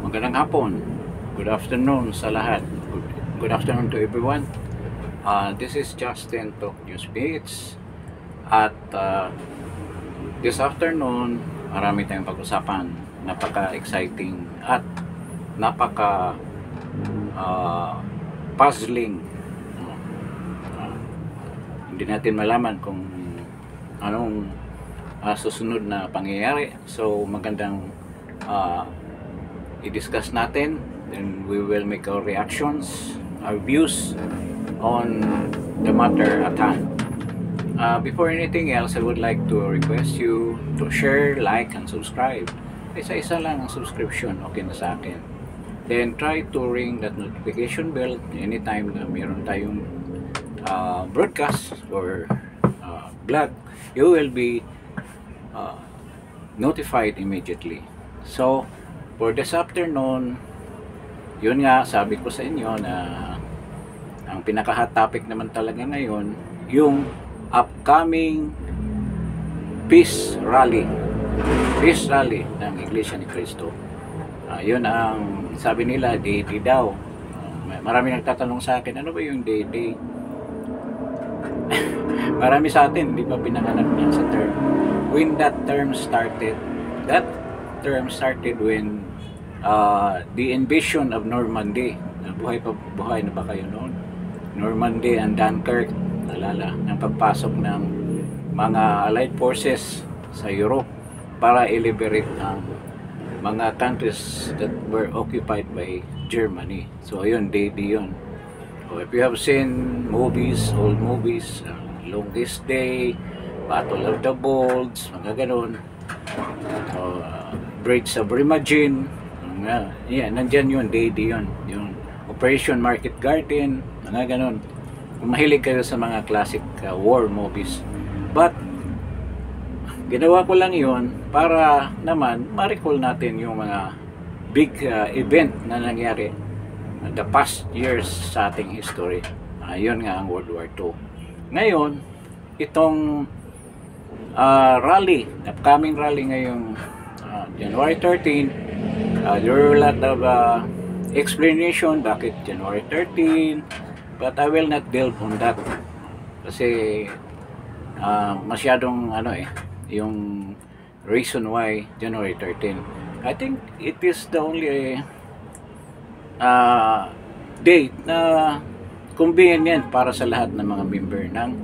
Magandang hapon. Good afternoon sa lahat. Good afternoon to everyone. This is Justin Talk News Beats. At this afternoon, marami tayong pag-usapan. Napaka-exciting at napaka puzzling. Hindi natin malaman kung anong susunod na pangyayari. So magandang i-discuss natin, then we will make our reactions, our views on the matter at hand. Before anything else, I would like to request you to share, like, and subscribe. Isa-isa lang ang subscription, okay na sa akin. Then try to ring that notification bell anytime na mayroon tayong broadcast or vlog. You will be notified immediately. So for this afternoon, yun nga, sabi ko sa inyo na ang pinaka-hot topic naman talaga ngayon, yung upcoming peace rally ng Iglesia ni Cristo. Yun ang sabi nila, day-day daw. Marami nagtatanong sa akin, ano ba yung day-day? Marami sa atin, hindi pa pinanganak niya sa term. When that term started when the invasion of Normandy. Buhay na ba kayo noon? Normandy and Dunkirk, alala, ng pagpasok ng mga Allied forces sa Europe para i-liberate ang mga countries that were occupied by Germany. So ayun, day-day yun. So, if you have seen movies, old movies, Longest Day, Battle of the Bulge, mga ganun, Bridge of Remagen, nandyan yun, day-day yun, yung Operation Market Garden, mga ganun. Kung mahilig kayo sa mga classic war movies. But ginawa ko lang yun para naman ma-recall natin yung mga big event na nangyari the past years sa ating history. Yun nga ang World War II. Ngayon, itong upcoming rally ngayong January 13, there are a lot of explanation bakit January 13, but I will not delve on that kasi masyadong yung reason why January 13. I think it is the only date na convenient para sa lahat ng mga member ng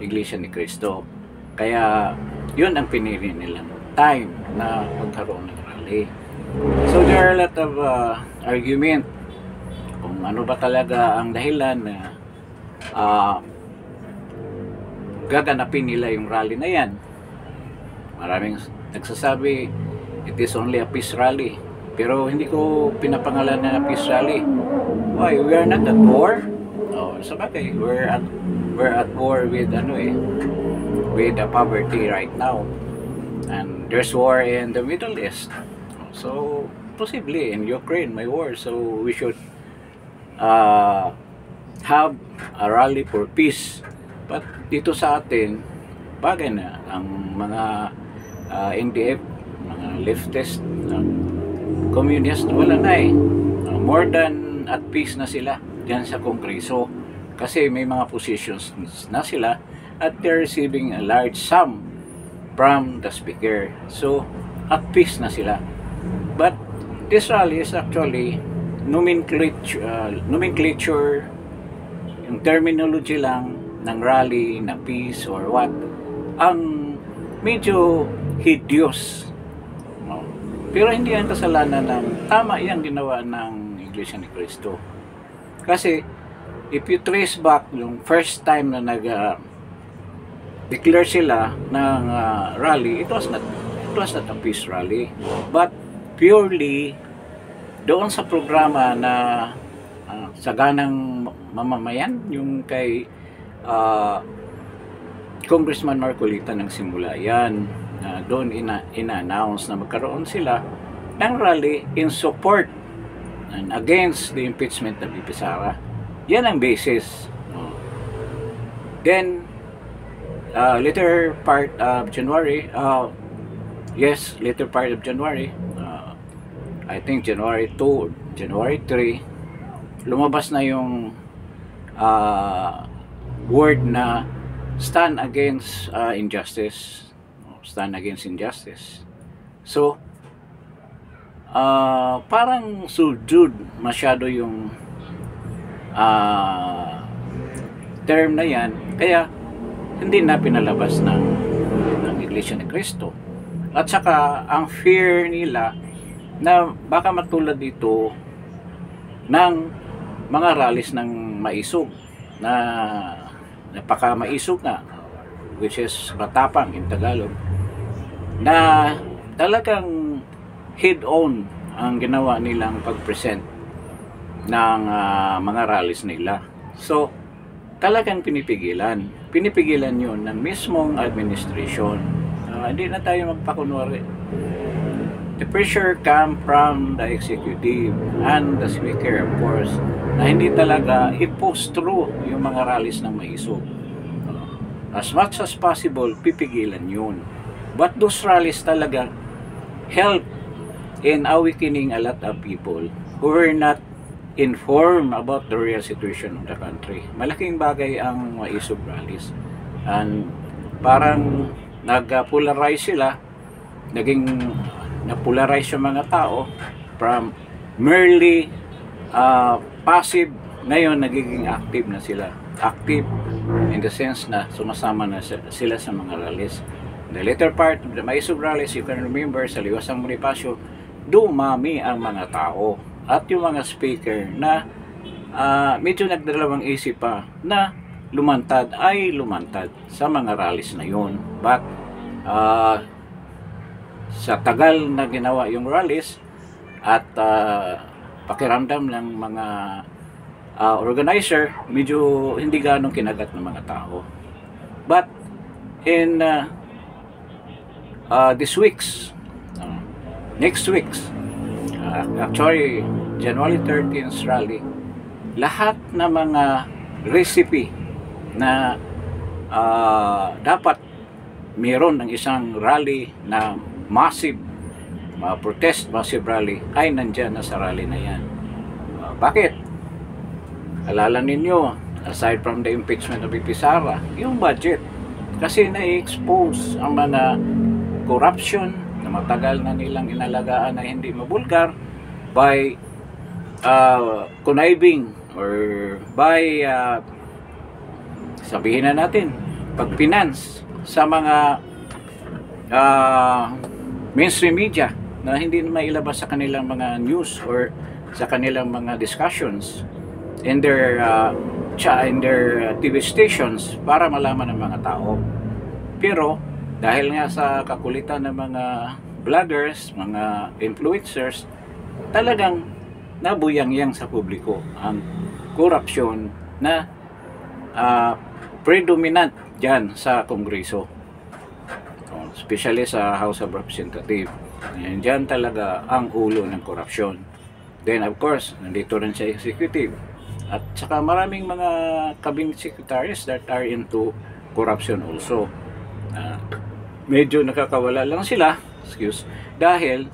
Iglesia ni Cristo. Kaya yun ang pinili nilang time na magkaroon ng rally. So there are a lot of argument kung ano ba talaga ang dahilan na gaganapin nila yung rally na yan. Maraming nagsasabi it is only a peace rally, pero hindi ko pinapangalan na peace rally. Why? We are not at war. Sabagay, we're at war with with the poverty right now, and there's war in the Middle East. So possibly in Ukraine may war, so we should have a rally for peace. But dito sa atin, bagay na ang mga NDF, mga leftist, communist, wala na more than at peace na sila dyan sa Kongreso kasi may mga positions na sila at they're receiving a large sum from the speaker. So at peace na sila. But this rally is actually nomenclature, yung terminology lang ng rally na peace or what, ang medyo hideous. Pero hindi yan kasalanan ng tama yung ginawa ng Iglesia ni Cristo. Kasi if you trace back yung first time na nag-declare sila ng rally, it was not a peace rally, but purely doon sa programa na saganang mamamayan, yung kay Congressman Marcolita ng simula yan, doon ina-announce na magkaroon sila ng rally in support and against the impeachment of VP Sara. Yan ang basis. Then later part of January, I think January 2, January 3, lumabas na yung word na stand against injustice. Stand against injustice. So, parang subdued masyado yung term na yan, kaya hindi na pinalabas ng Iglesia ni Cristo. At saka ang fear nila na baka matulad dito ng mga rallies ng maisog na napaka maisog nga, which is matapang in Tagalog, na talagang head-on ang ginawa nilang pag-present ng mga rallies nila. So, talagang pinipigilan yun ng mismong administration. Hindi na tayo magpakunwari. The pressure come from the executive and the speaker, of course, na hindi talaga i-post through yung mga rallies ng maisog. As much as possible, pipigilan yun. But those rallies talaga help in awakening a lot of people who were not informed about the real situation of the country. Malaking bagay ang maisog rallies. And parang nag-polarize sila, na-polarize yung mga tao from merely passive, ngayon nagiging active na sila. Active in the sense na sumasama na sila sa mga rallies. The later part of the maisog rallies, you can remember, sa Liwasang Bonifacio, dumami ang mga tao. At yung mga speaker na medyo nagdalawang isip pa na lumantad sa mga rallies na yun. But sa tagal na ginawa yung rallies at pakiramdam ng mga organizer, medyo hindi ganong kinagat ng mga tao. But in this week's next week's actually January 13th rally, lahat na mga recipe na dapat mayroon ng isang rally na massive protest, massive rally, ay nandyan na sa rally na yan. Bakit? Alala ninyo, aside from the impeachment of VP Sara, yung budget, kasi na-expose ang mga corruption na matagal na nilang inalagaan na hindi mabulgar by conniving or by sabihin na natin pag-finance sa mga mainstream media na hindi na mailabas sa kanilang mga news or sa kanilang mga discussions in their TV stations para malaman ng mga tao. Pero dahil nga sa kakulitan ng mga vloggers, mga influencers, talagang nabuyang-yang sa publiko ang korupsyon na predominant dyan sa Kongreso, especially sa House of Representatives. Yan dyan talaga ang ulo ng korupsyon. Then of course, nandito rin sa executive at saka maraming mga cabinet secretaries that are into corruption also. Medyo nakakawala lang sila, dahil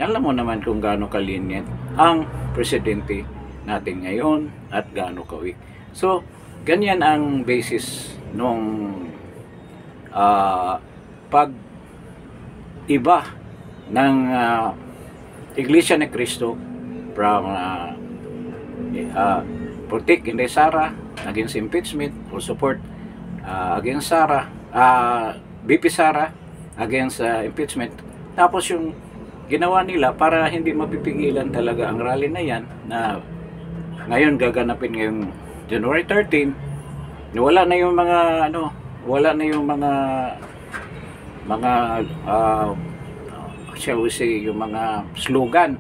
alam mo naman kung gaano kalinyan ang presidente natin ngayon at gaano ka-weak. So, ganyan ang basis nung pag-iba ng Iglesia ni Cristo from protect Inday Sara against impeachment or support against Sara, VP Sara against impeachment. Tapos yung ginawa nila para hindi mapipigilan talaga ang rally na yan na ngayon gaganapin ngayong January 13, wala na yung mga wala na yung mga shall we say, yung mga slogan.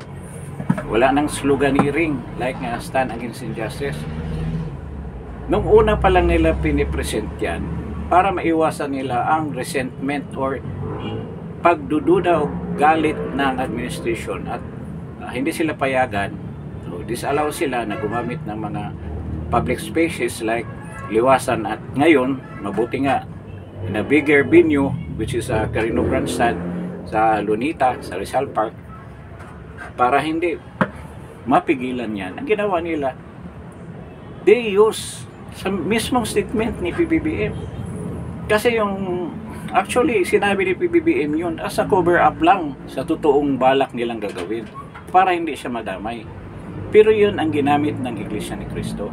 Wala nang sloganeering like stand against injustice. Nung una pa lang nila pinipresent yan para maiwasan nila ang resentment or pagdududa o galit ng administration at hindi sila payagan. So, disallow sila na gumamit ng mga public spaces like Liwasan at ngayon, mabuti nga in a bigger venue which is Carino Grandstand sa Lunita, sa Rizal Park. para hindi mapigilan yan, ang ginawa nila, they use sa mismong statement ni PBBM. Kasi actually, sinabi ni PBBM yun as a cover up lang sa totoong balak nilang gagawin para hindi siya madamay. Pero yun ang ginamit ng Iglesia ni Cristo.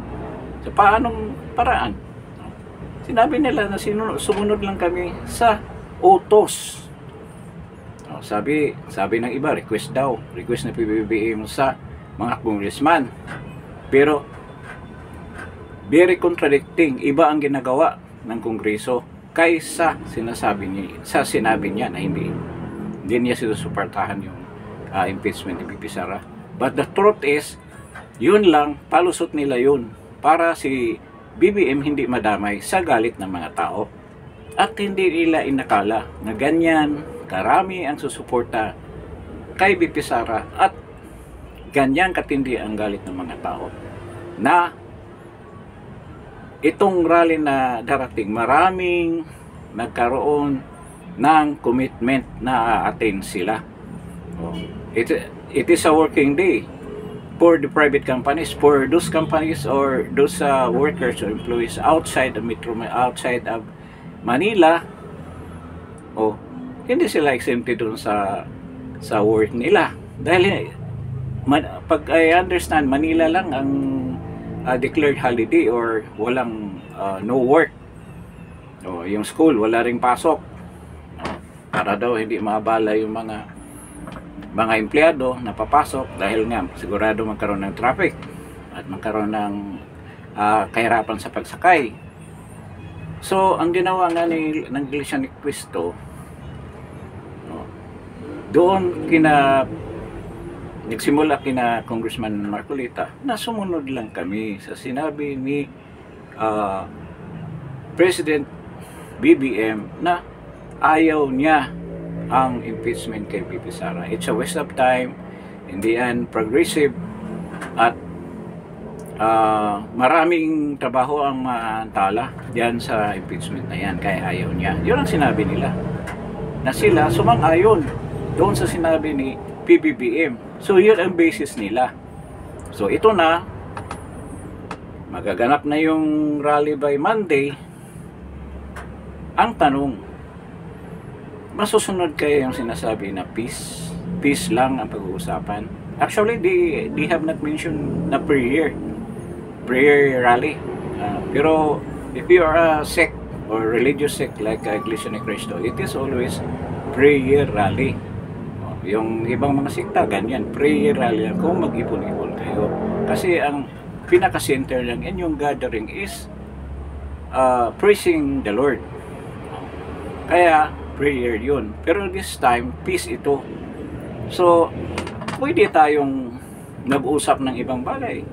Sa paanong paraan? Sinabi nila na sumunod lang kami sa utos. Sabi ng iba, request na PBBM sa mga congressman. Pero very contradicting, iba ang ginagawa ng Kongreso kaysa sinabi niya na hindi niya sinusuportahan yung impeachment ni BP Sara. But the truth is, yun lang, palusot nila yun para si BBM hindi madamay sa galit ng mga tao. At hindi nila inakala na ganyan karami ang susuporta kay BP Sara at ganyan katindi ang galit ng mga tao na itong rally na darating, maraming nagkaroon ng commitment na a-attain sila. It is a working day for the private companies, for those companies or those workers or employees outside the metro, outside of Manila. Hindi sila exempted doon sa work nila. Dahil pag I understand, Manila lang ang declared holiday or walang no work. Yung school wala ring pasok, para daw hindi maabala yung mga empleyado na papasok dahil nga sigurado magkaroon ng traffic at magkaroon ng kahirapan sa pagsakay. So ang ginawa nga ng Iglesia ni Cristo, doon nagsimula kina Congressman Marcolita na sumunod lang kami sa sinabi ni President BBM na ayaw niya ang impeachment kay BP Sara. It's a waste of time, hindi yan progressive, at maraming trabaho ang maantala diyan sa impeachment na yan, kaya ayaw niya. Yun ang sinabi nila, na sila sumang-ayon doon sa sinabi ni PBBM. So yun ang basis nila. So ito na, magaganap na yung rally by Monday. Ang tanong, masusunod kaya yung sinasabi na peace lang ang pag-uusapan? Actually, they have not mentioned na prayer rally. Pero if you are a sect or religious sect like Iglesia ni Cristo, it is always prayer rally. Yung ibang mga sekta, ganyan, prayer rally lang kung mag-ipon-ipon kayo. Kasi ang pinaka-center ng inyong gathering is praising the Lord. Kaya, prayer yun. Pero this time, peace ito. So, pwede tayong nag-usap ng ibang bagay.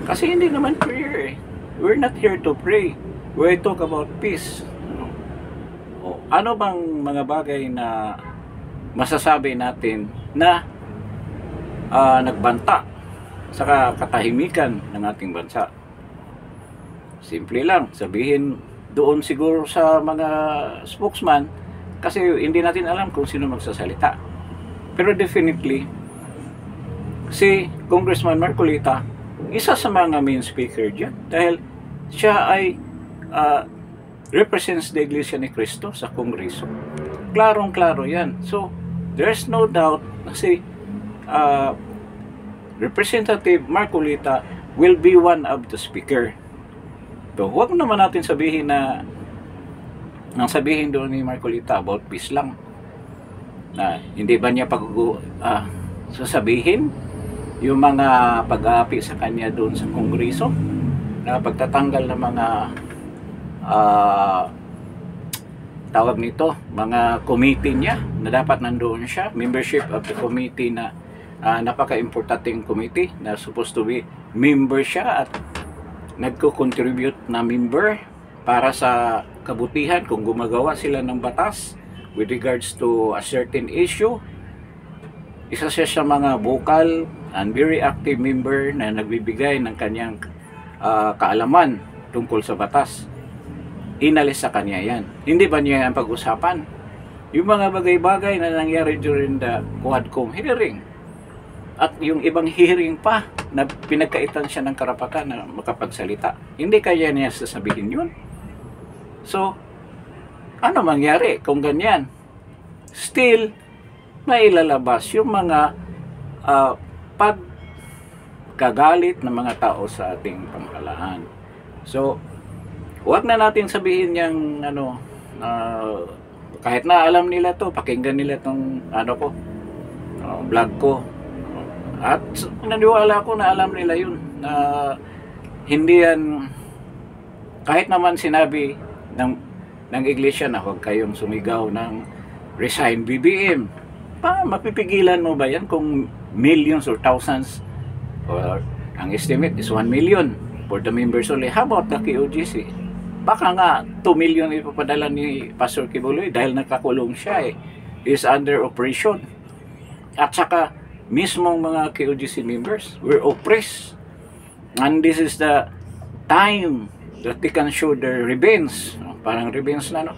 Kasi hindi naman prayer eh. We're not here to pray. We talk about peace. Ano bang mga bagay na masasabi natin na nagbanta sa katahimikan ng ating bansa? Simple lang, sabihin doon siguro sa mga spokesman, kasi hindi natin alam kung sino magsasalita. Pero definitely, si Congressman Marcolita, isa sa mga main speaker dyan, dahil siya ay represents the Iglesia ni Cristo sa Kongreso. Klarong-klaro yan. So, there's no doubt na si Representative Marcolita will be one of the speaker. So, huwag naman natin sabihin na nang sabihin doon ni Marcolita about peace lang. Na hindi ba niya sasabihin yung mga pag-aapi sa kanya doon sa Kongreso, na pagtatanggal ng mga tawag nito, mga committee niya na dapat nandoon siya, membership of the committee na napaka-importanting committee na supposed to be member siya at nagko-contribute na member para sa kabutihan kung gumagawa sila ng batas with regards to a certain issue. Isa siya sa mga vocal and very active member na nagbibigay ng kanyang kaalaman tungkol sa batas. Inalis sa kanya yan. Hindi ba niya ang pag-usapan? Yung mga bagay-bagay na nangyari during the Quadcom hearing. At yung ibang hearing pa na pinagkaitan siya ng karapatan na makapagsalita. Hindi kaya niya sasabihin yun. So, ano mangyari kung ganyan? Still, mailalabas yung mga pagkagalit ng mga tao sa ating pamahalaan. So, huwag na natin sabihin yung kahit na alam nila to, pakinggan nila tong vlog ko. At naniwala ko na alam nila yun, na hindi yan, kahit naman sinabi ng iglesia na huwag kayong sumigaw ng resign BBM, mapipigilan mo ba yan kung millions or thousands, or ang estimate is 1 million for the members only? How about the KOGC? Baka nga 2 million ipapadala ni Pastor Kibuloy dahil nakakulong siya is under operation. At saka mismong mga KOGC members were oppressed, and this is the time that they can show their revenge, parang revenge na, no?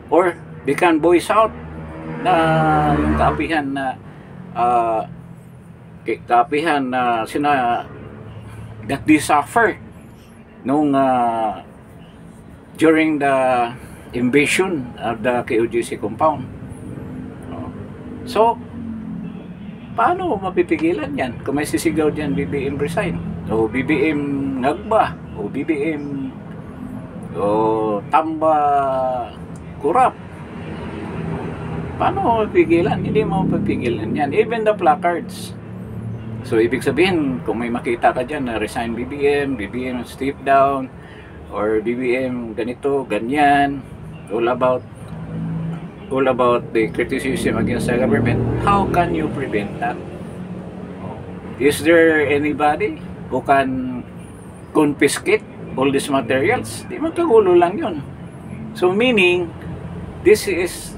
Or they can voice out na yung kaapihan na that they suffer nung during the invasion of the KOGC compound. So, paano mapipigilan yan? Kung may sisigaw dyan, BBM resign, o BBM ngagba, o BBM tamba kurap, paano mapipigilan? Hindi mo mapipigilan yan. Even the placards. So, ibig sabihin, kung may makita ka dyan na resign BBM, BBM step down, or BBM ganito, ganyan, all about the criticism against the government, how can you prevent that? Is there anybody who can confiscate all these materials? Di magkagulo lang yun. So meaning, this is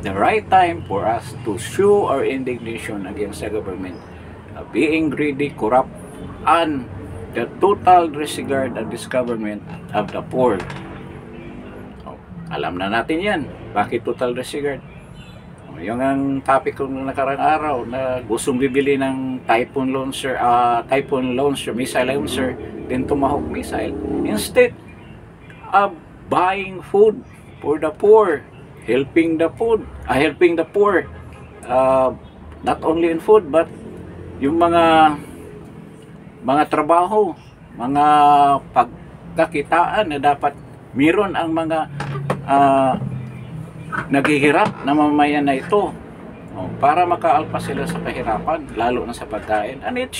the right time for us to show our indignation against the government being greedy, corrupt, and the total disregard of this government of the poor. Alam na natin yan. Bakit total disregard? Yung ang topic ko nung nakarang araw na gustong bibili ng Typhoon launcher, missile launcher, then Tomahawk missile. Instead of buying food for the poor, helping the poor, not only in food but yung mga trabaho, mga pagkakitaan na dapat meron ang mga naghihirap na mamamayan na ito para makaalpas sila sa kahirapan, lalo na sa pagkain. And it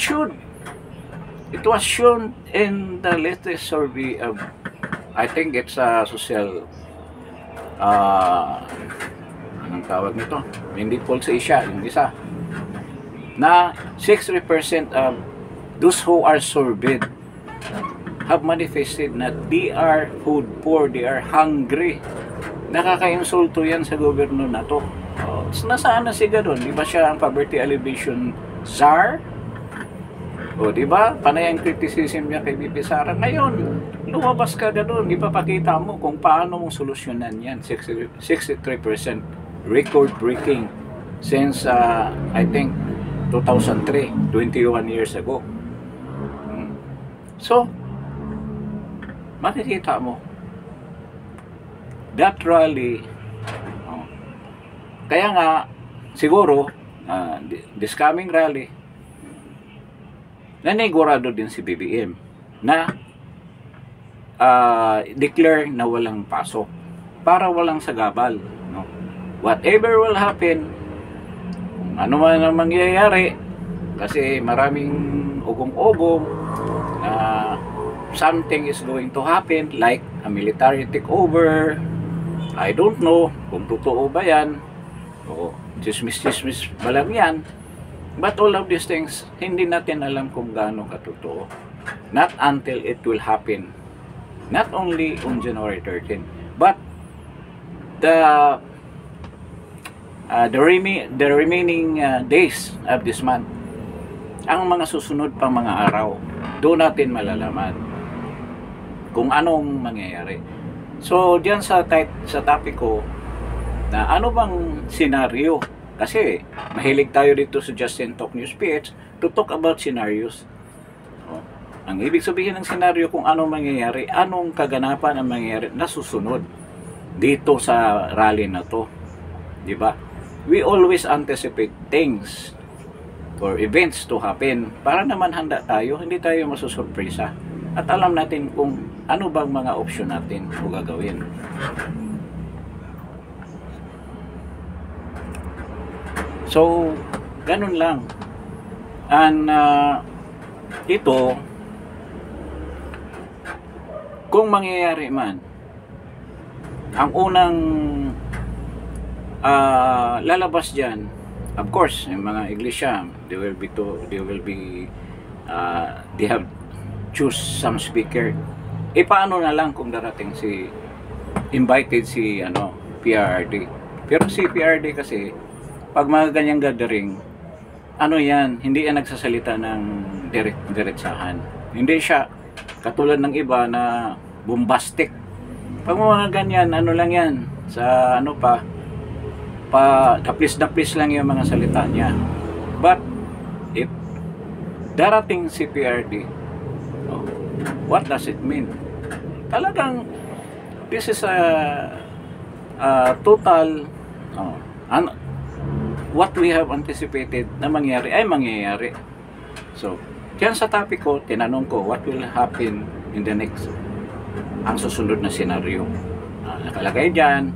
was shown in the latest survey of, I think it's a social anong tawag nito, hindi Pulse Asia, yung isa, na 60% of those who are surveyed have manifested na they are food poor, they are hungry. Nakaka-insulto yan sa gobyerno na to. Nasaan na siya doon? Di ba siya ang poverty alleviation czar? O di ba? Panay ang criticism niya kay BP Sara. Ngayon, lumabas ka doon, ipapakita mo kung paano mong solusyonan yan. 63% record breaking since I think 2003, 21 years ago. So, makikita mo that rally, kaya nga siguro this coming rally nanigurado din si BBM na declare na walang pasok para walang sagabal, no? Whatever will happen, ano man ang mangyayari, kasi maraming ugong-ugong na something is going to happen like a military takeover. I don't know kung totoo ba yan o chismis-chismis ba lang yan, but all of these things hindi natin alam kung gaano katotoo, not until it will happen, not only on January 13 but the remaining days of this month. Ang mga susunod pang mga araw, doon natin malalaman kung anong mangyayari. So diyan sa topic ko na ano bang senaryo Kasi mahilig tayo dito sa Justin Talk News PH to talk about scenarios. Oh, ang ibig sabihin ng senaryo kung anong mangyayari, anong kaganapan ang mangyayari na susunod dito sa rally na to. Di ba? We always anticipate things or events to happen para naman handa tayo, hindi tayo masusurpresa. At alam natin kung ano bang mga option natin o gagawin. So, ganun lang. And ito, kung mangyayari man, ang unang lalabas dyan, of course, yung mga iglesia, they have choose some speaker. Paano na lang kung darating invited si PRRD. Pero si PRRD kasi pag mga ganyang gathering, yan, hindi yan nagsasalita ng diretsahan. Hindi siya katulad ng iba na bombastic. Pag mga ganyan, lang yan, sa daplis-daplis lang yung mga salita niya. But, if darating si PRD, what does it mean? Talagang, this is a total, what we have anticipated na mangyari ay mangyayari. So, diyan sa topic ko, tinanong ko, what will happen in the next, ang susunod na senaryo. Nakalagay dyan,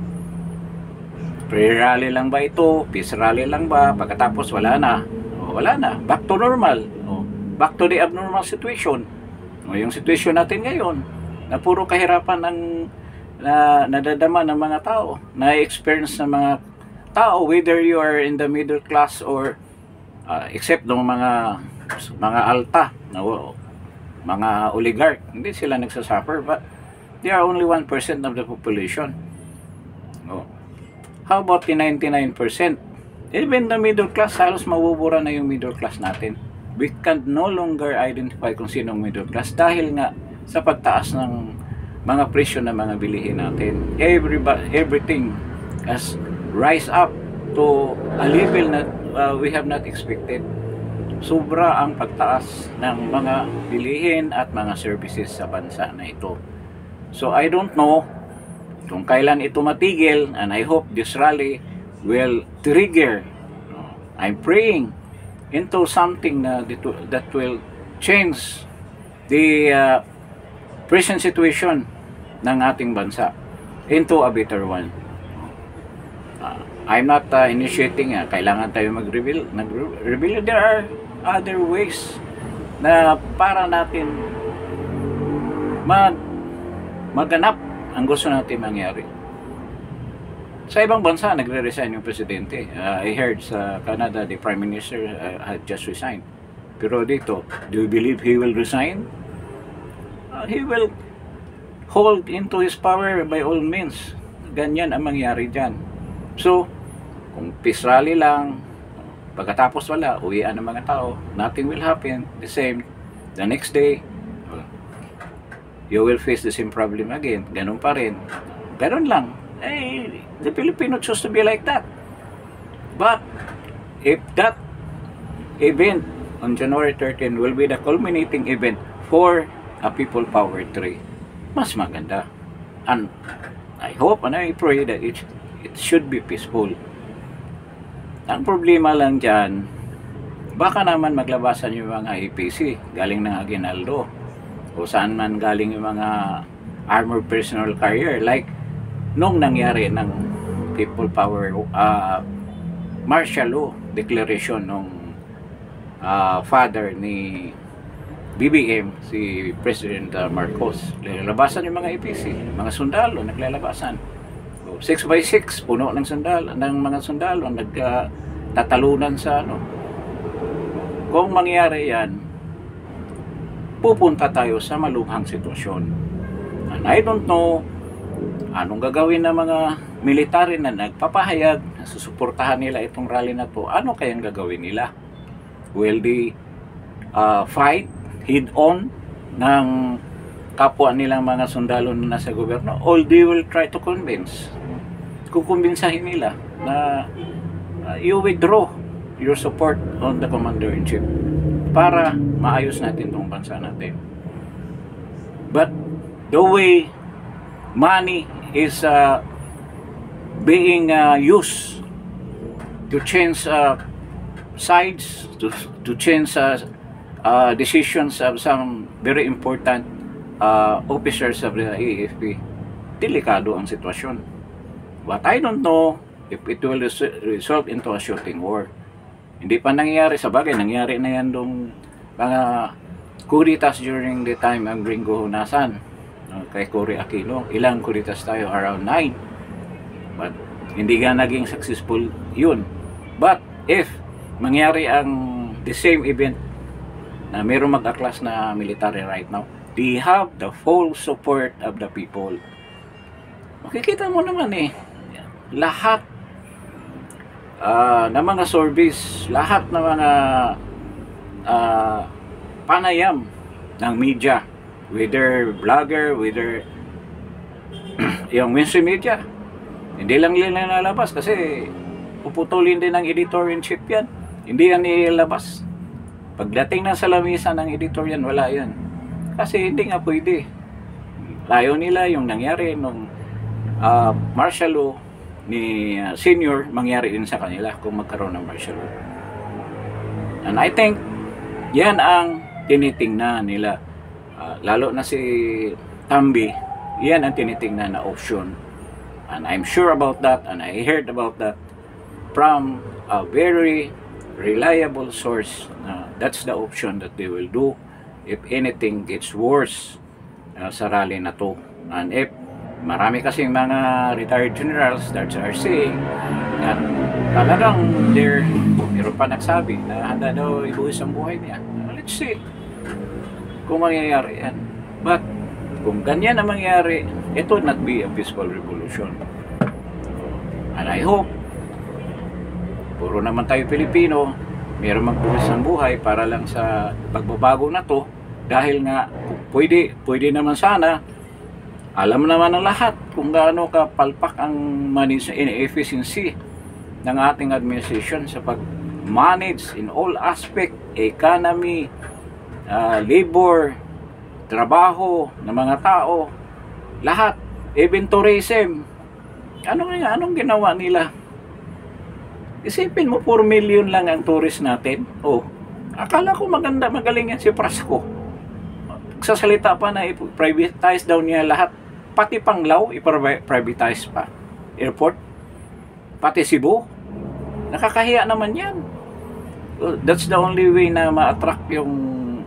pre-rally lang ba ito? Peace rally lang ba? Pagkatapos wala na. Wala na. Back to normal. Back to the abnormal situation. Yung situation natin ngayon, na puro kahirapan ang nadadama ng mga tao, na-experience ng mga tao, whether you are in the middle class or except ng mga alta, mga oligarch, hindi sila nagsasuffer, but they are only 1% of the population. How about the 99%? Even the middle class, halos mabubura na yung middle class natin. We can no longer identify kung sinong middle class dahil nga sa pagtaas ng mga presyo ng mga bilihin natin. Everything has rise up to a level that we have not expected. Sobra ang pagtaas ng mga bilihin at mga services sa bansa na ito. So I don't know kung kailan ito matigil, and I hope this rally will trigger, I'm praying, into something that will change the present situation ng ating bansa into a better one. I'm not initiating, kailangan tayo mag-reveal. There are other ways na para natin maganap ang gusto natin mangyari. Sa ibang bansa, nagre-resign yung presidente. I heard sa Canada, the Prime Minister had just resigned. Pero dito, do you believe he will resign? He will hold into his power by all means. Ganyan ang mangyari dyan. So, kung peace rally lang, pagkatapos wala, uwian ng mga tao, nothing will happen. The same, the next day, you will face the same problem again. Ganun pa rin. Ganun lang. The Filipino choose to be like that. But, if that event on January 13 will be the culminating event for a People Power 3, mas maganda. And I hope and I pray that it should be peaceful. Ang problema lang dyan, baka naman maglabasan yung mga APC galing ng Aguinaldo o saan man galing yung mga armored personnel carrier like nung nangyari ng People Power martial law declaration nung father ni BBM, si President Marcos. Naglalabasan yung mga APC, mga sundalo naglalabasan. 6x6 puno ng sundalo, ng mga sundalo nagtatalunan sa Kung mangyari yan, pupunta tayo sa malubhang sitwasyon. And I don't know anong gagawin ng mga military na nagpapahayag na susuportahan nila itong rally na to. Ano kayang gagawin nila? Will they fight head-on ng kapwa nilang mga sundalo na nasa gobyerno? Or they will try to convince, kukumbinsahin nila na you withdraw your support on the Commander-in-Chief para maayos natin tong bansa natin. But the way money is being used to change sides, to change decisions of some very important officers of the AFP, delikado ang sitwasyon. But I don't know if it will result into a shooting war. Hindi pa nangyayari, sa bagay nangyari na yan nung mga kuritas during the time ang Gringo Hunasan, kay Cory Aquino. Ilang kuritas tayo? Around 9. But hindi nga naging successful yun. But if mangyari ang the same event na mayroong mag-aklas na military right now, they have the full support of the people. Makikita mo naman lahat ng mga service, lahat ng mga panayam ng media, whether vlogger, whether yung mainstream media, hindi lang yan lalabas kasi puputulin din ng editor-in-chief yan. Hindi yan ilalabas. Pagdating ng salamisan ng editor yan, wala yan. Kasi hindi nga pwede. Layo nila yung nangyari nung martial law ni senior, mangyari din sa kanila kung magkaroon ng martial law. And I think yan ang tinitingnan nila. Lalo na si Tambi, yan ang tinitingnan na option. And I'm sure about that, and I heard about that from a very reliable source. That's the option that they will do if anything gets worse sa rally na to. And if marami kasing mga retired generals that are saying na talagang meron pa nagsabi na handa daw ibuhis ang buhay niya. Let's see kung mangyayari yan. But kung ganyan na mangyari, it would not be a peaceful revolution. And I hope puro naman tayo Pilipino, meron magbuhis ng buhay para lang sa pagbabago na to, dahil nga pwede naman sana. Alam naman ng lahat kung gaano kapalpak ang inefficiency ng ating administration sa pag-manage in all aspect, economy, labor, trabaho ng mga tao, lahat, even tourism. Anong ginawa nila? Isipin mo, 4 million lang ang tourist natin. Akala ko magaling yan si Prasco. Sasalita pa na i-privatize daw niya lahat. Pati Panglao, i-privatize pa. Airport, pati Cebu. Nakakahiya naman yan. That's the only way na ma-attract yung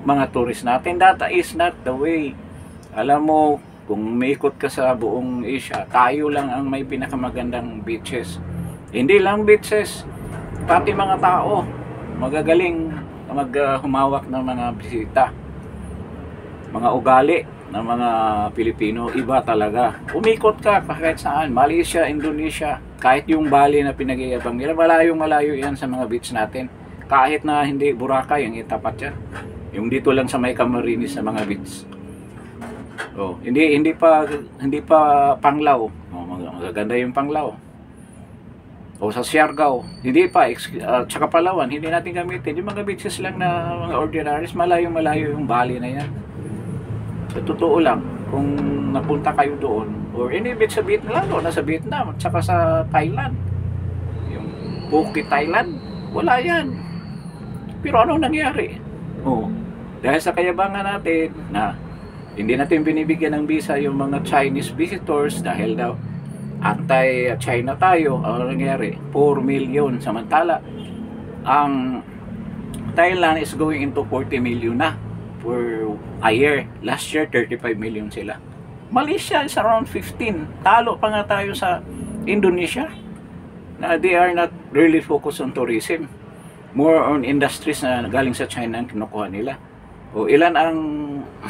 mga tourist natin. That is not the way. Alam mo, kung maikot ka sa buong Asia, tayo lang ang may pinakamagandang beaches. Hindi lang beaches, pati mga tao magagaling humawak ng mga bisita. Mga ugali ng mga Pilipino, iba talaga. Umikot ka kahit saan, Malaysia, Indonesia, kahit yung Bali na pinag-iabang nila, malayo yan sa mga beach natin. Kahit na hindi Boracay, yung itapat yan. Yung dito lang sa may Camarines sa mga beach. Hindi pa Panglao. Magaganda yung Panglao. O sa Siargao, hindi pa, tsaka Palawan, hindi natin gamitin. Yung mga beaches lang na mga ordinaries, malayo yung Bali na yan. Sa totoo lang, kung napunta kayo doon, or any beach sa Vietnam, lalo na sa Vietnam, at saka sa Thailand, yung Phuket, Thailand, wala yan. Pero anong nangyari? Dahil sa kayabangan natin, na hindi natin binibigyan ng visa yung mga Chinese visitors, dahil daw anti-China tayo, ano nangyari? 4 million. Samantala, ang Thailand is going into 40 million na for a year. Last year, 35 million sila. Malaysia is around 15. Talo pa nga tayo sa Indonesia. Na they are not really focused on tourism. More on industries na galing sa China ang kinukuha nila. Ilan ang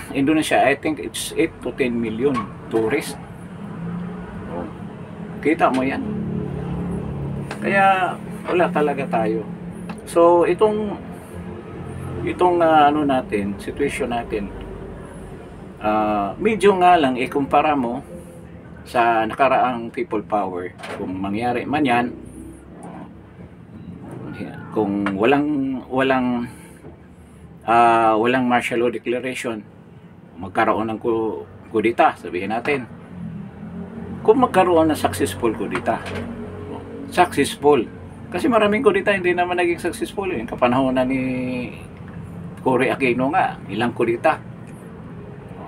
Indonesia? I think it's 8 to 10 million tourists. Kita mo yan. Kaya wala talaga tayo. So itong natin, situation natin, medyo nga lang ikumpara mo sa nakaraang people power. Kung mangyari man yan, kung walang martial law declaration, magkaroon ng kudita, sabihin natin. Kung magkaroon ng successful kudita, successful, kasi maraming kudita hindi naman naging successful. Yung kapanahon na ni Cory Aquino nga, ilang kudita,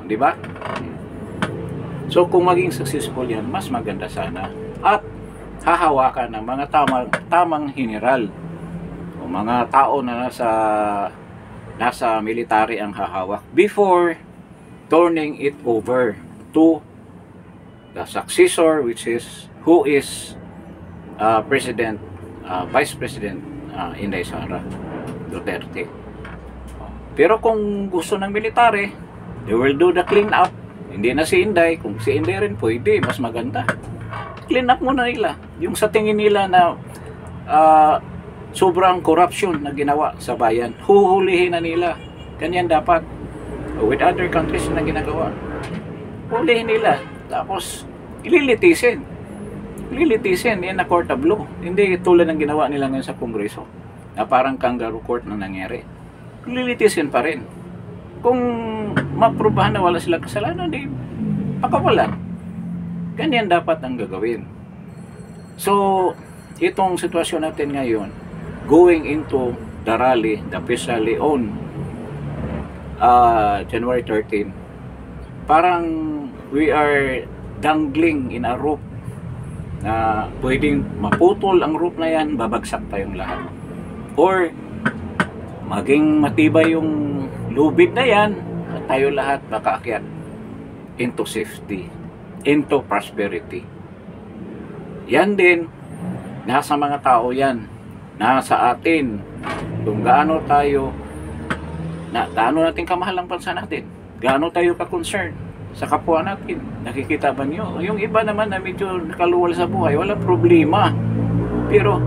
di ba? So kung maging successful yan, mas maganda sana, at hahawakan ng mga tamang general o mga tao na nasa military ang hahawak before turning it over to the successor, which is Vice President Inday Sara Duterte. Pero kung gusto ng military, they will do the clean up. Hindi na si Inday, kung si Inday rin pwede, mas maganda. Clean up muna nila yung sa tingin nila na sobrang corruption na ginawa sa bayan. Huhulihin na nila. Ganyan dapat with other countries na ginagawa. Hulihin nila, tapos ililitisin yan na court of law. Hindi tulad ng ginawa nila ngayon sa Kongreso na parang kangaroo court na nangyari. Ililitisin pa rin. Kung maprubahan na wala silang kasalanan, di pakawalan. Ganyan dapat ang gagawin. So, itong sitwasyon natin ngayon, going into the rally, the peace rally on January 13, parang we are dangling in a rope na pwedeng maputol ang rope na yan, babagsak tayong lahat. Or, maging matibay yung lubid na yan, at tayo lahat makaakyat into safety, into prosperity. Yan din, nasa mga tao yan, nasa atin, kung gaano natin kamahal ang bansa natin, gaano tayo ka-concern sa kapwa natin. Nakikita ba niyo? Yung iba naman na medyo nakaluwal sa buhay, walang problema. Pero,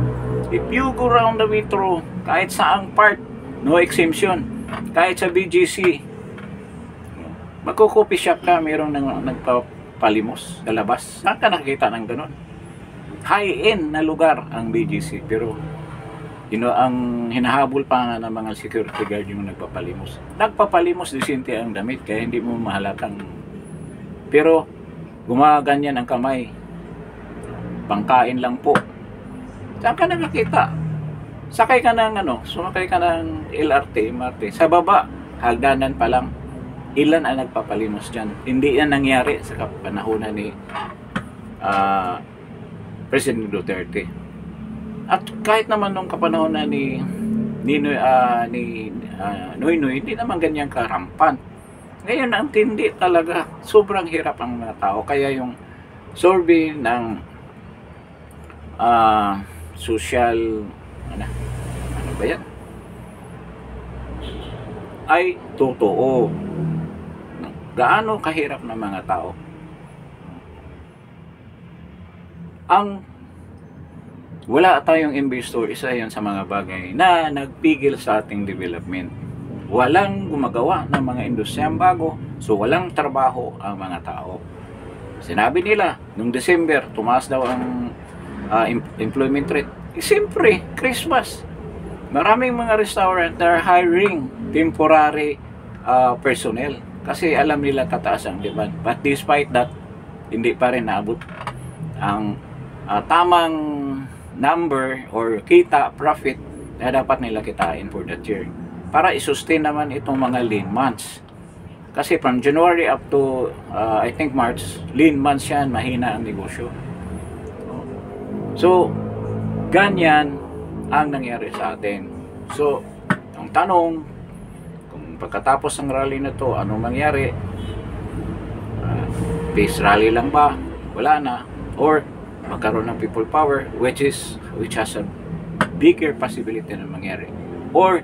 if you go round the metro, kahit saang part, no exemption, kahit sa BGC, magko-coffee shop ka, mayroong nagpapalimos sa labas. Saan ka nakikita ng ganun? High-end na lugar ang BGC, pero ang hinahabol pa nga ng mga security guard yung nagpapalimos. Nagpapalimos, disente ang damit, kaya hindi mo mahalatang. Pero gumaganyan ang kamay, pangkain lang po. Saan ka nakakita? Sakay ka ng sumakay ka ng LRT, MRT, sa baba, hagdanan pa lang, ilan ang nagpapalimos dyan. Hindi yan nangyari sa panahonan ni President Duterte. At kahit naman nung kapanahonan ni Noynoy, hindi naman ganyan karampan. Ngayon, ang tindi talaga, sobrang hirap ang mga tao. Kaya yung survey ng social, ano ba yan? Ay totoo. Gaano kahirap ng mga tao. Wala tayong investor, isa yan sa mga bagay na nagpigil sa ating development. Walang gumagawa ng mga industriyang bago, so walang trabaho ang mga tao. Sinabi nila, nung December, tumaas daw ang employment rate. Siyempre, Christmas. Maraming mga restaurant na are hiring temporary personnel kasi alam nila tataas ang demand. But despite that, hindi pa rin naabot ang tamang number or kita, profit na dapat nila kitain for that year para i-sustain naman itong mga lean months. Kasi from January up to I think March, lean months yan, mahina ang negosyo. So, ganyan ang nangyari sa atin. So, ang tanong, kung pagkatapos ng rally na to, anong mangyari? Peace rally lang ba? Wala na. Or magkaroon ng people power, which has a bigger possibility na mangyari. Or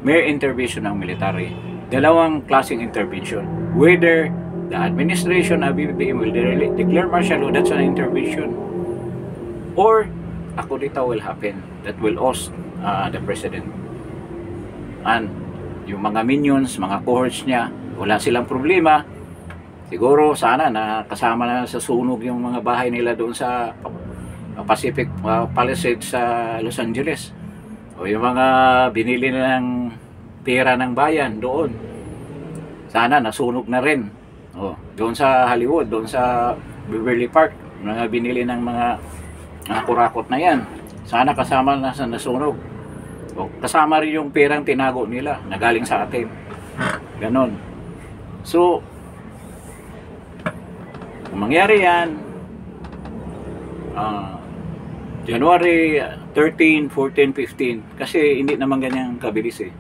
mere intervention ng military. Dalawang klaseng intervention. Whether the administration of BBM will declare martial law, that's an intervention. Or a kudeta will happen that will oust the president. And yung mga minions, mga cohorts niya, wala silang problema. Siguro sana na kasama na sa sunog yung mga bahay nila doon sa Pacific Palisades sa Los Angeles. O yung mga binili na ng pera ng bayan doon, sana nasunog na rin. O, doon sa Hollywood, doon sa Beverly Park, mga binili ng mga kurakot na yan, sana kasama na sa nasunog. O, kasama rin yung perang tinago nila na galing sa atin. Ganon. So, kung mangyari yan, January 13, 14, 15, kasi hindi naman ganyang kabilis eh.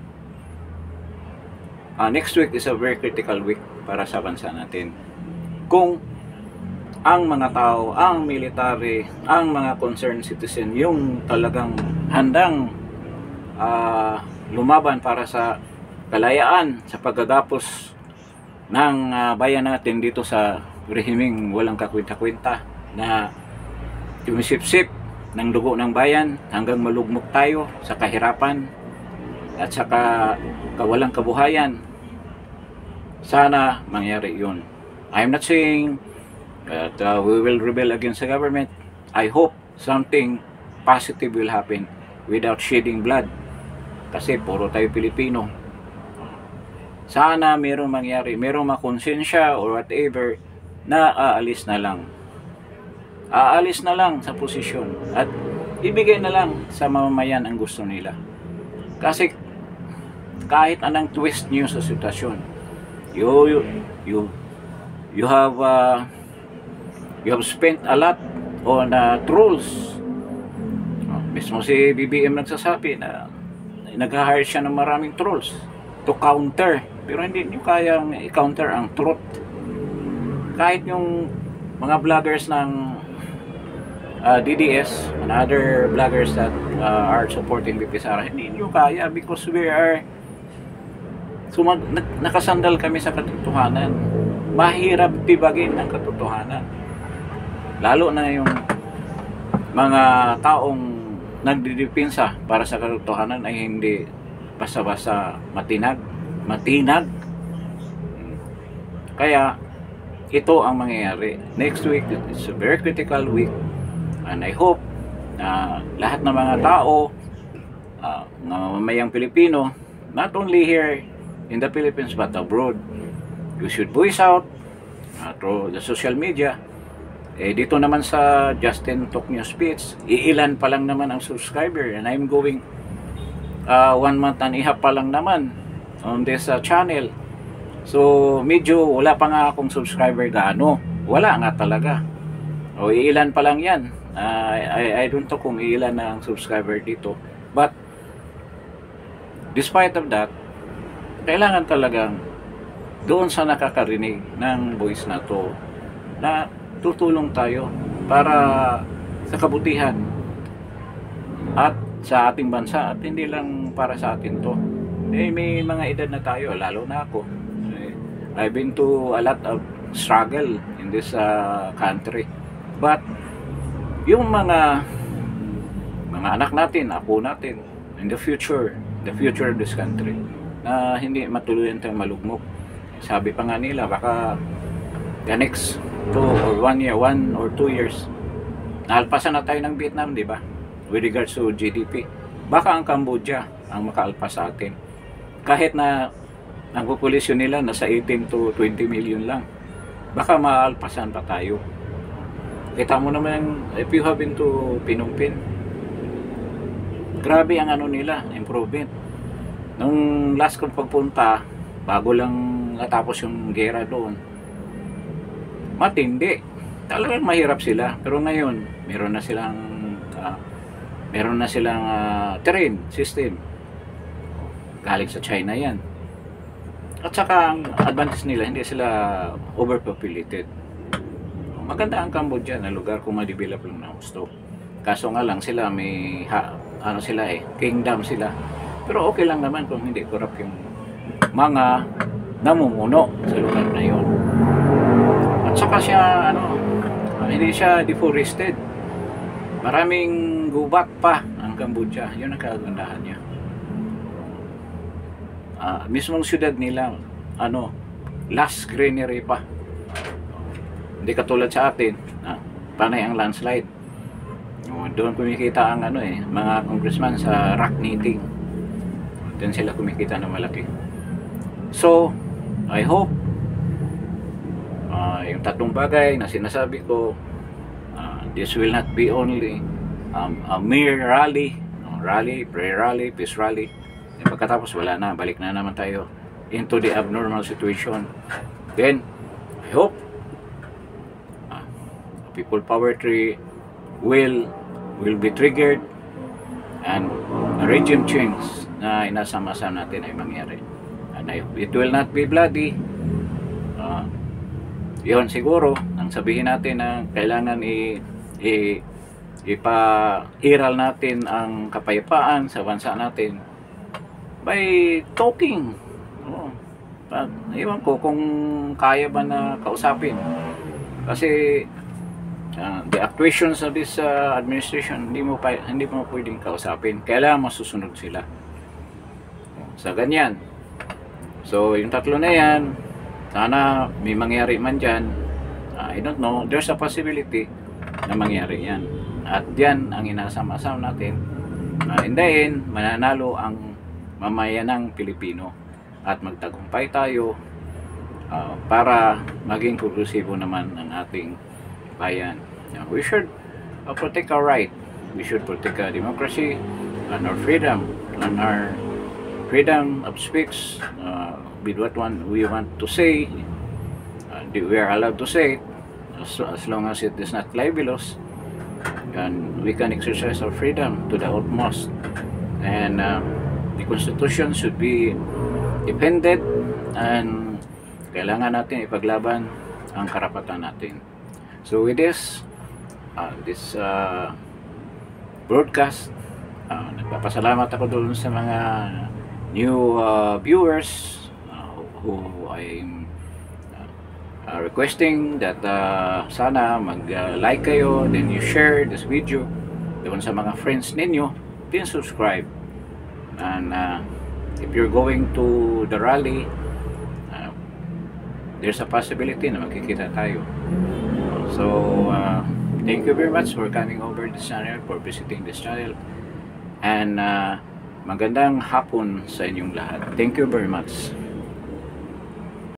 Next week is a very critical week para sa bansa natin. Kung ang mga tao, ang military, ang mga concerned citizen, yung talagang handang lumaban para sa kalayaan, sa pagkagapos ng bayan natin dito sa rehimeng walang kakwenta-kwenta na tumisip-sip ng dugo ng bayan hanggang malugmok tayo sa kahirapan at saka kawalang kabuhayan. Sana mangyari yun. I'm not saying that we will rebel against the government. I hope something positive will happen without shedding blood, kasi puro tayo Pilipino. Sana merong mangyari, merong makonsensya or whatever na aalis na lang sa posisyon at ibigay na lang sa mamamayan ang gusto nila. Kasi kahit anong twist niyo sa sitwasyon, you have spent a lot on trolls. Mismo si BBM nagsasabi na nag-hire siya ng maraming trolls to counter, pero hindi niyo kayang i-counter ang truth. Kahit yung mga vloggers ng DDS and other vloggers that are supporting VP Sara, hindi nyo kaya because we are nakasandal kami sa katotohanan. Mahirap tibagin ang katotohanan, lalo na yung mga taong nagdidipinsa para sa katotohanan ay hindi basta-basta matinag. Kaya ito ang mangyayari next week. It's a very critical week. And I hope na lahat ng mga tao, mamayang Pilipino, not only here in the Philippines but abroad, you should voice out through the social media. Dito naman sa Justin Talk News Speech, iilan pa lang naman ang subscriber, and I'm going 1 month and a half pa lang naman on this channel. So medyo wala pa nga akong subscriber gaano. Wala nga talaga. O iilan pa lang yan. I don't know kung ilan na ang subscriber dito, but despite of that, kailangan talagang doon sa nakakarinig ng voice na to na tutulong tayo para sa kabutihan at sa ating bansa, at hindi lang para sa atin to. May mga edad na tayo, lalo na ako. I've been to a lot of struggle in this country, but yung mga anak natin, apo natin, in the future of this country, na hindi matuluyan tayong malugmok. Sabi pa nga nila, baka the next 1 or 2 years, naalpasan na tayo ng Vietnam, di ba? With regards to GDP. Baka ang Cambodia ang makaalpas sa atin. Kahit na ang populasyon nila nasa 18 to 20 million lang, baka maalpasan pa tayo. Kita mo naman, if you have been to Phnom Penh, grabe ang ano nila, improvement. Nung last kong pagpunta, bago lang natapos yung gera doon, matindi. Talagang mahirap sila. Pero ngayon, meron na silang train system. Galing sa China yan. At saka ang advantage nila, hindi sila overpopulated. Maganda ang Cambodia na lugar kung ma-develop lang na gusto. Kaso nga lang sila may kingdom sila. Pero okay lang naman kung hindi corrupt yung mga namumuno sa lugar na yon. At saka siya hindi siya deforested. Maraming gubat pa ang Cambodia. Yun ang kagandahan niya. Mismong syudad nila, last greenery pa. Hindi katulad sa atin, panay ang landslide. doon kumikita ang mga congressman sa rock knitting. Doon sila kumikita ng malaki. So, I hope yung tatlong bagay na sinasabi ko, this will not be only a mere rally, prayer rally, peace rally. And pagkatapos wala na, balik na naman tayo into the abnormal situation. Then, I hope people power tree will be triggered and a regime change na inasama-sama natin ay mangyari. And I hope it will not be bloody. Yun siguro ang sabihin natin na kailangan ipairal natin ang kapayapaan sa bansa natin by talking. Iwan ko kung kaya ba na kausapin, kasi the actuations of this administration hindi mo pwedeng kausapin, kailangan masusunod sila sa ganyan. So yung tatlo na yan, sana may mangyari man dyan. I don't know, there's a possibility na mangyari yan, at yan ang inasama-asama natin na in the end mananalo ang mamayanang Pilipino at magtagumpay tayo para maging konklusibo naman ang ating bayan. We should protect our right, we should protect our democracy and our freedom of speech, with what we want to say. We are allowed to say it as long as it is not libelous, and we can exercise our freedom to the utmost. And the Constitution should be defended, and kailangan natin ipaglaban ang karapatan natin. So with this broadcast, nagpapasalamat ako doon sa mga new viewers who I'm requesting that sana mag-like kayo, then you share this video doon sa mga friends ninyo, then subscribe. And if you're going to the rally, there's a possibility na magkikita tayo. So thank you very much for coming over this channel, for visiting this channel, and magandang hapon sa inyong lahat. Thank you very much.